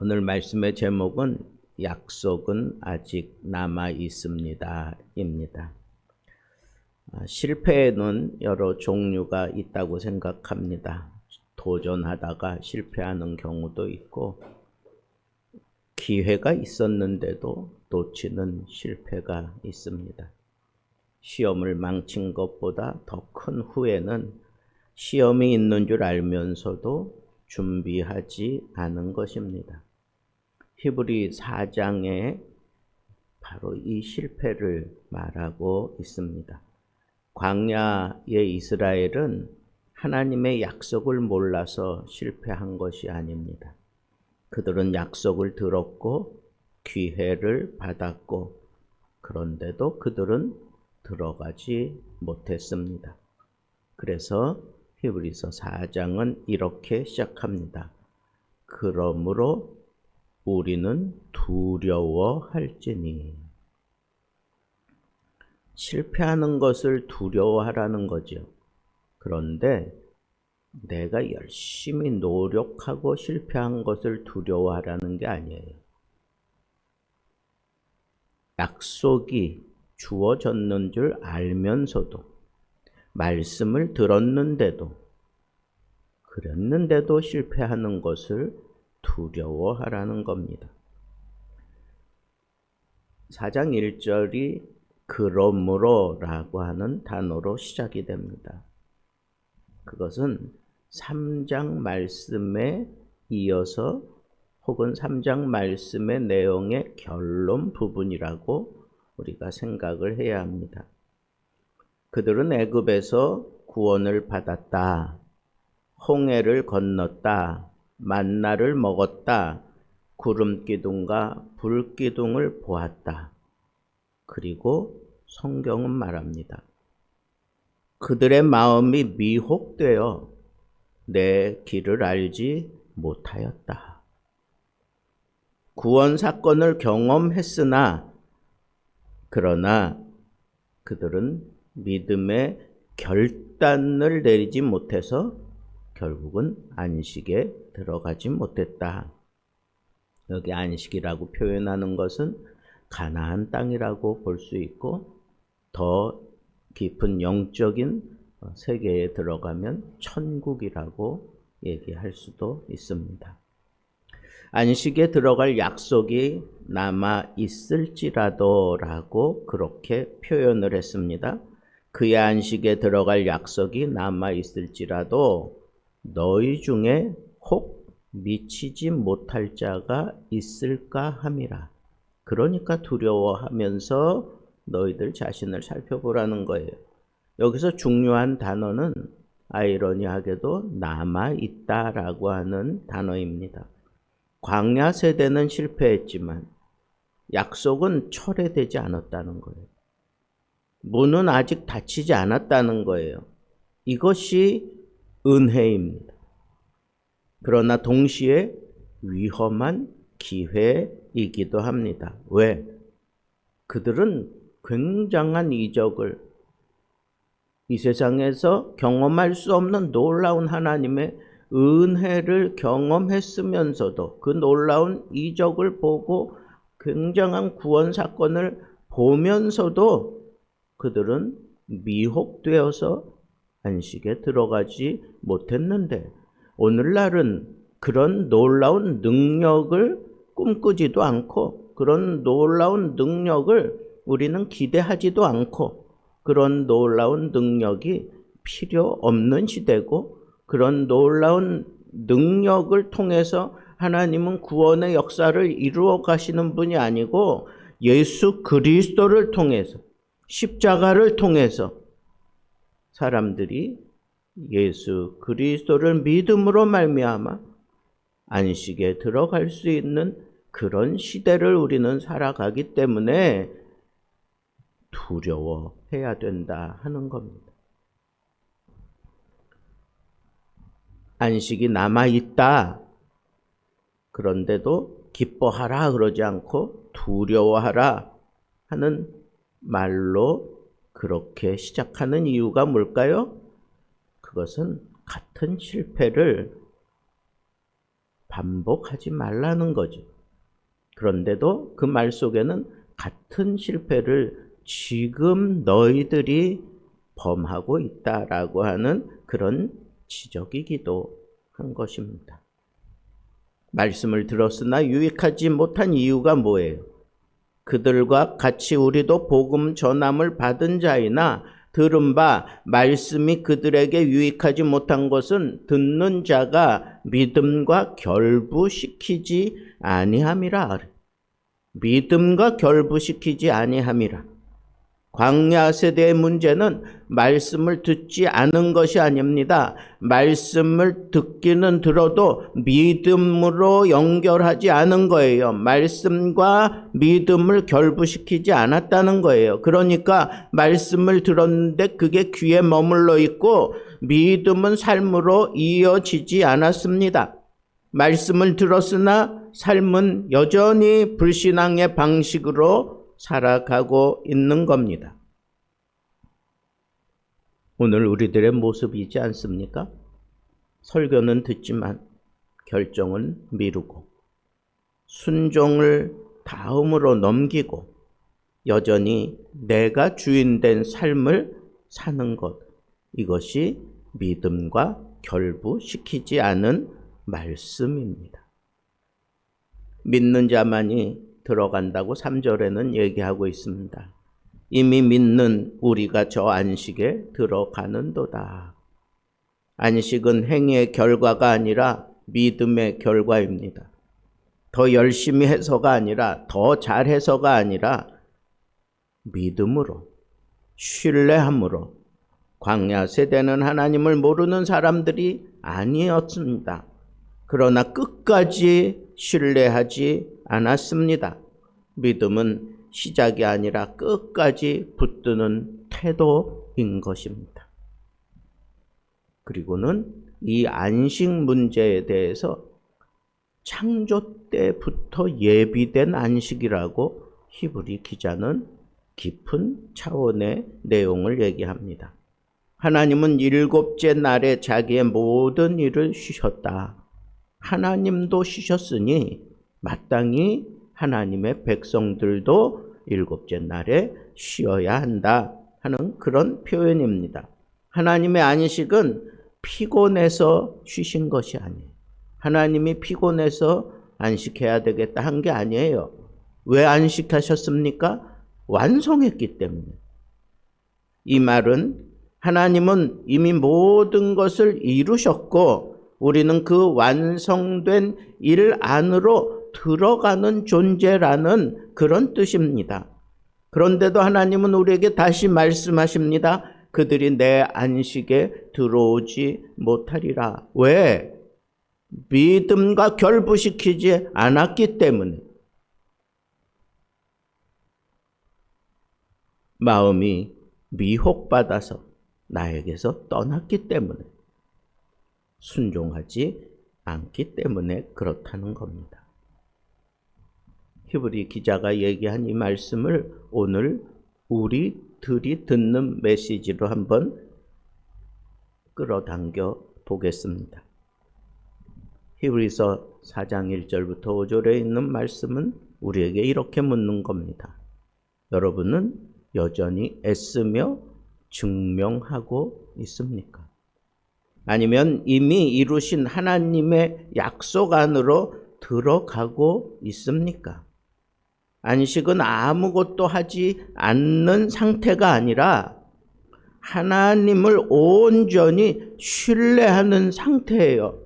오늘 말씀의 제목은 약속은 아직 남아 있습니다 입니다. 실패에는 여러 종류가 있다고 생각합니다. 도전하다가 실패하는 경우도 있고, 기회가 있었는데도 놓치는 실패가 있습니다. 시험을 망친 것보다 더 큰 후회는 시험이 있는 줄 알면서도 준비하지 않은 것입니다. 히브리 4장에 바로 이 실패를 말하고 있습니다. 광야의 이스라엘은 하나님의 약속을 몰라서 실패한 것이 아닙니다. 그들은 약속을 들었고 기회를 받았고, 그런데도 그들은 들어가지 못했습니다. 그래서 히브리서 4장은 이렇게 시작합니다. 그러므로 우리는 두려워할지니. 실패하는 것을 두려워하라는 거죠. 그런데 내가 열심히 노력하고 실패한 것을 두려워하라는 게 아니에요. 약속이 주어졌는 줄 알면서도, 말씀을 들었는데도, 그랬는데도 실패하는 것을 두려워하라는 겁니다. 4장 1절이 그러므로 라고 하는 단어로 시작이 됩니다. 그것은 3장 말씀에 이어서 혹은 3장 말씀의 내용의 결론 부분이라고 우리가 생각을 해야 합니다. 그들은 애굽에서 구원을 받았다. 홍해를 건넜다. 만나를 먹었다. 구름 기둥과 불 기둥을 보았다. 그리고 성경은 말합니다. 그들의 마음이 미혹되어 내 길을 알지 못하였다. 구원 사건을 경험했으나 그러나 그들은 믿음의 결단을 내리지 못해서 결국은 안식에 들어가지 못했다. 여기 안식이라고 표현하는 것은 가나안 땅이라고 볼 수 있고, 더 깊은 영적인 세계에 들어가면 천국이라고 얘기할 수도 있습니다. 안식에 들어갈 약속이 남아 있을지라도 라고 그렇게 표현을 했습니다. 그의 안식에 들어갈 약속이 남아 있을지라도 너희 중에 혹 미치지 못할 자가 있을까 함이라. 그러니까 두려워하면서 너희들 자신을 살펴보라는 거예요. 여기서 중요한 단어는 아이러니하게도 남아있다라고 하는 단어입니다. 광야 세대는 실패했지만 약속은 철회되지 않았다는 거예요. 문은 아직 닫히지 않았다는 거예요. 이것이 은혜입니다. 그러나 동시에 위험한 기회이기도 합니다. 왜? 그들은 굉장한 이적을, 이 세상에서 경험할 수 없는 놀라운 하나님의 은혜를 경험했으면서도, 그 놀라운 이적을 보고 굉장한 구원 사건을 보면서도 그들은 미혹되어서 안식에 들어가지 못했는데, 오늘날은 그런 놀라운 능력을 꿈꾸지도 않고, 그런 놀라운 능력을 우리는 기대하지도 않고, 그런 놀라운 능력이 필요 없는 시대고, 그런 놀라운 능력을 통해서 하나님은 구원의 역사를 이루어 가시는 분이 아니고, 예수 그리스도를 통해서, 십자가를 통해서 사람들이 예수 그리스도를 믿음으로 말미암아 안식에 들어갈 수 있는 그런 시대를 우리는 살아가기 때문에 두려워해야 된다 하는 겁니다. 안식이 남아있다. 그런데도 기뻐하라 그러지 않고 두려워하라 하는 말로 그렇게 시작하는 이유가 뭘까요? 그것은 같은 실패를 반복하지 말라는 거죠. 그런데도 그 말 속에는 같은 실패를 지금 너희들이 범하고 있다라고 하는 그런 지적이기도 한 것입니다. 말씀을 들었으나 유익하지 못한 이유가 뭐예요? 그들과 같이 우리도 복음 전함을 받은 자이나 들은 바 말씀이 그들에게 유익하지 못한 것은 듣는 자가 믿음과 결부시키지 아니함이라. 믿음과 결부시키지 아니함이라. 광야 세대의 문제는 말씀을 듣지 않은 것이 아닙니다. 말씀을 듣기는 들어도 믿음으로 연결하지 않은 거예요. 말씀과 믿음을 결부시키지 않았다는 거예요. 그러니까 말씀을 들었는데 그게 귀에 머물러 있고 믿음은 삶으로 이어지지 않았습니다. 말씀을 들었으나 삶은 여전히 불신앙의 방식으로 살아가고 있는 겁니다. 오늘 우리들의 모습이지 않습니까? 설교는 듣지만 결정은 미루고 순종을 다음으로 넘기고 여전히 내가 주인된 삶을 사는 것, 이것이 믿음과 결부시키지 않은 말씀입니다. 믿는 자만이 들어간다고 3절에는 얘기하고 있습니다. 이미 믿는 우리가 저 안식에 들어가는도다. 안식은 행위의 결과가 아니라 믿음의 결과입니다. 더 열심히 해서가 아니라 더 잘해서가 아니라 믿음으로, 신뢰함으로. 광야 세대는 하나님을 모르는 사람들이 아니었습니다. 그러나 끝까지 신뢰하지 않았습니다. 믿음은 시작이 아니라 끝까지 붙드는 태도인 것입니다. 그리고는 이 안식 문제에 대해서 창조 때부터 예비된 안식이라고 히브리 기자는 깊은 차원의 내용을 얘기합니다. 하나님은 일곱째 날에 자기의 모든 일을 쉬셨다. 하나님도 쉬셨으니 마땅히 하나님의 백성들도 일곱째 날에 쉬어야 한다 하는 그런 표현입니다. 하나님의 안식은 피곤해서 쉬신 것이 아니에요. 하나님이 피곤해서 안식해야 되겠다 한 게 아니에요. 왜 안식하셨습니까? 완성했기 때문에. 이 말은 하나님은 이미 모든 것을 이루셨고 우리는 그 완성된 일 안으로 들어가는 존재라는 그런 뜻입니다. 그런데도 하나님은 우리에게 다시 말씀하십니다. 그들이 내 안식에 들어오지 못하리라. 왜? 믿음과 결부시키지 않았기 때문에. 마음이 미혹받아서 나에게서 떠났기 때문에, 순종하지 않기 때문에 그렇다는 겁니다. 히브리 기자가 얘기한 이 말씀을 오늘 우리들이 듣는 메시지로 한번 끌어당겨 보겠습니다. 히브리서 4장 1절부터 5절에 있는 말씀은 우리에게 이렇게 묻는 겁니다. 여러분은 여전히 애쓰며 증명하고 있습니까? 아니면 이미 이루신 하나님의 약속 안으로 들어가고 있습니까? 안식은 아무것도 하지 않는 상태가 아니라 하나님을 온전히 신뢰하는 상태예요.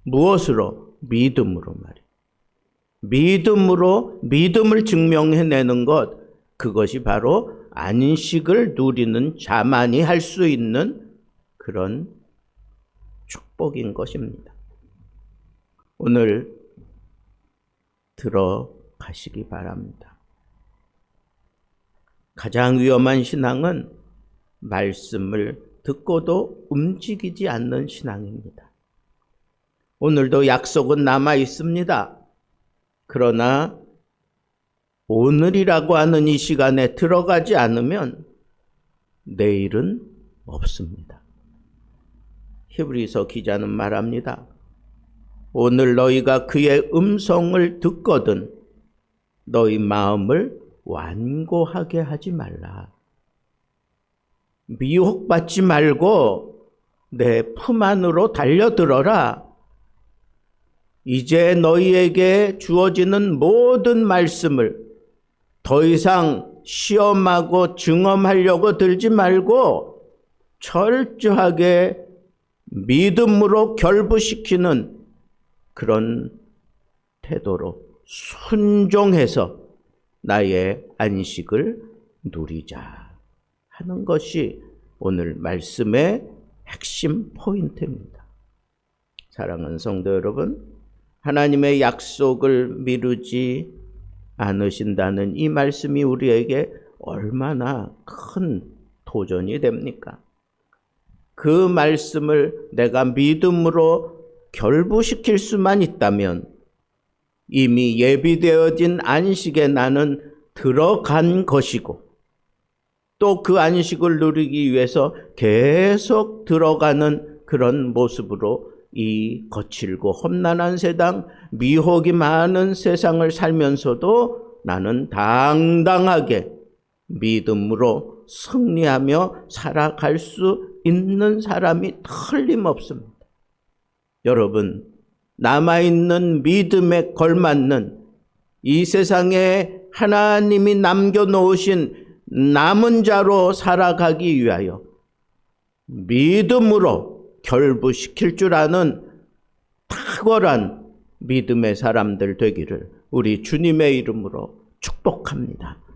무엇으로? 믿음으로 말이에요. 믿음으로 믿음을 증명해내는 것, 그것이 바로 안식을 누리는 자만이 할 수 있는 그런 축복인 것입니다. 오늘 들어가시기 바랍니다. 가장 위험한 신앙은 말씀을 듣고도 움직이지 않는 신앙입니다. 오늘도 약속은 남아 있습니다. 그러나 오늘이라고 하는 이 시간에 들어가지 않으면 내일은 없습니다. 히브리서 기자는 말합니다. 오늘 너희가 그의 음성을 듣거든 너희 마음을 완고하게 하지 말라. 미혹받지 말고 내 품 안으로 달려들어라. 이제 너희에게 주어지는 모든 말씀을 더 이상 시험하고 증험하려고 들지 말고 철저하게 믿음으로 결부시키는 그런 태도로 순종해서 나의 안식을 누리자 하는 것이 오늘 말씀의 핵심 포인트입니다. 사랑하는 성도 여러분, 하나님의 약속을 미루지 않으신다는 이 말씀이 우리에게 얼마나 큰 도전이 됩니까? 그 말씀을 내가 믿음으로 결부시킬 수만 있다면 이미 예비되어진 안식에 나는 들어간 것이고 또 그 안식을 누리기 위해서 계속 들어가는 그런 모습으로 이 거칠고 험난한 세상, 미혹이 많은 세상을 살면서도 나는 당당하게 믿음으로 승리하며 살아갈 수 있는 사람이 틀림없습니다. 여러분, 남아있는 믿음에 걸맞는 이 세상에 하나님이 남겨놓으신 남은 자로 살아가기 위하여 믿음으로 결부시킬 줄 아는 탁월한 믿음의 사람들 되기를 우리 주님의 이름으로 축복합니다.